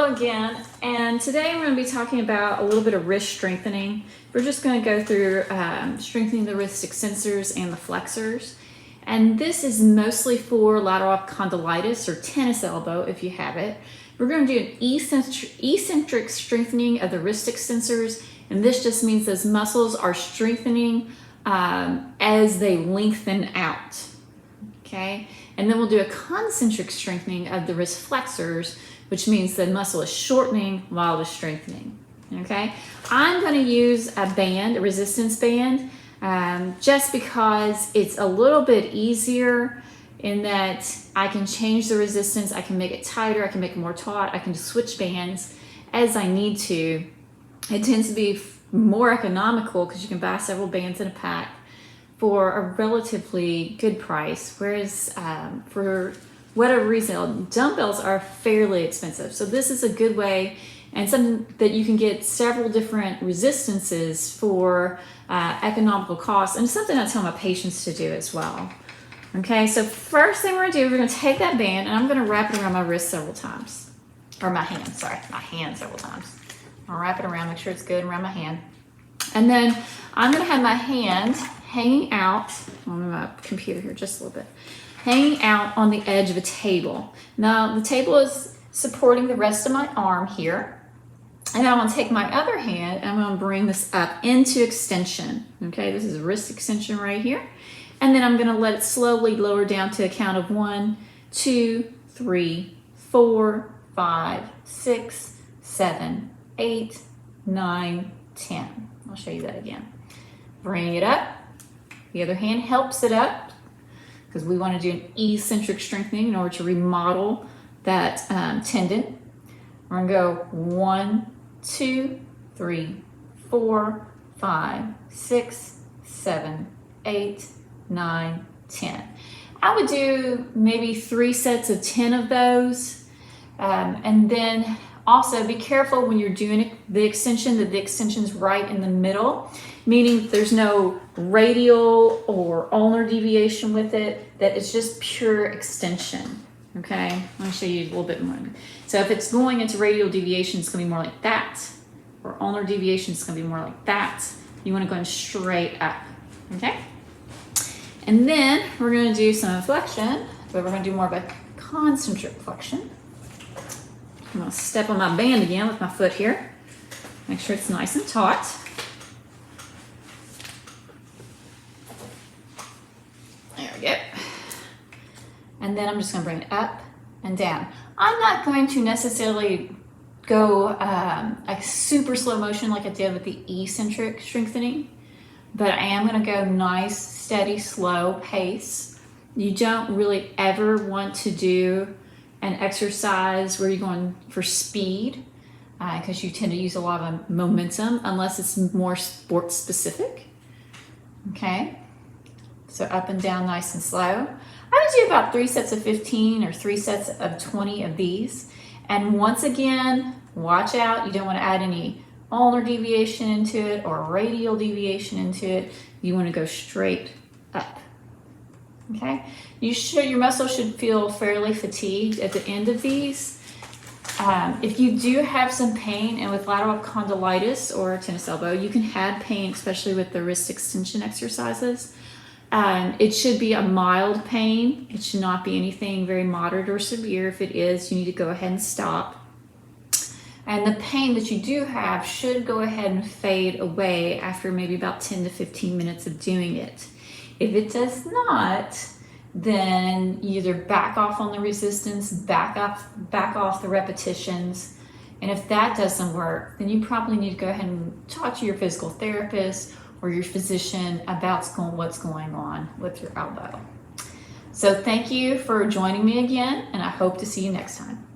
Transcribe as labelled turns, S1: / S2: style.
S1: Hello again, and today I'm going to be talking about a little bit of wrist strengthening. We're just going to go through strengthening the wrist extensors and the flexors. And this is mostly for lateral condylitis or tennis elbow if you have it. We're going to do an eccentric strengthening of the wrist extensors, and this just means those muscles are strengthening as they lengthen out. Okay, and then we'll do a concentric strengthening of the wrist flexors, which means the muscle is shortening while it's strengthening. Okay, I'm going to use a band, a resistance band, just because it's a little bit easier in that I can change the resistance, I can make it tighter, I can make it more taut, I can just switch bands as I need to. It tends to be more economical because you can buy several bands in a pack for a relatively good price, whereas for whatever reason, dumbbells are fairly expensive. So this is a good way and something that you can get several different resistances for economical costs, and it's something I tell my patients to do as well. Okay, so first thing we're gonna do, we're gonna take that band and I'm gonna wrap it around my wrist several times, or my hand several times. I'll wrap it around, make sure it's good around my hand. And then I'm gonna have my hand hanging out on my computer here just a little bit, hanging out on the edge of a table. Now the table is supporting the rest of my arm here, and I'm going to take my other hand and I'm going to bring this up into extension. Okay, this is a wrist extension right here, and then I'm going to let it slowly lower down to a count of 1, 2, 3, 4, 5, 6, 7, 8, 9, 10. I'll show you that again. Bring it up. The other hand helps it up because we want to do an eccentric strengthening in order to remodel that tendon. We're going to go 1, 2, 3, 4, 5, 6, 7, 8, 9, 10. I would do maybe 3 sets of 10 of those. And then also be careful when you're doing the extension that the extension's right in the middle, meaning there's no radial or ulnar deviation with it, that it's just pure extension. Okay, I'm going to show you a little bit more. So if it's going into radial deviation, it's going to be more like that, or ulnar deviation, it's going to be more like that. You want to go in straight up. Okay, and then we're going to do some flexion, but we're going to do more of a concentric flexion. I'm going to step on my band again with my foot here. Make sure it's nice and taut. There we go. And then I'm just going to bring it up and down. I'm not going to necessarily go a super slow motion like I did with the eccentric strengthening, but I am going to go nice, steady, slow pace. You don't really ever want to do an exercise where you're going for speed because you tend to use a lot of momentum unless it's more sport specific. Okay, so up and down nice and slow. I would do about 3 sets of 15 or 3 sets of 20 of these. And once again, watch out. You don't want to add any ulnar deviation into it or radial deviation into it. You want to go straight up. Okay? Your muscle should feel fairly fatigued at the end of these. If you do have some pain, and with lateral condylitis or tennis elbow, you can have pain, especially with the wrist extension exercises. It should be a mild pain. It should not be anything very moderate or severe. If it is, you need to go ahead and stop. And the pain that you do have should go ahead and fade away after maybe about 10 to 15 minutes of doing it. If it does not, then you either back off on the resistance, back off the repetitions. And if that doesn't work, then you probably need to go ahead and talk to your physical therapist or your physician about what's going on with your elbow. So thank you for joining me again, and I hope to see you next time.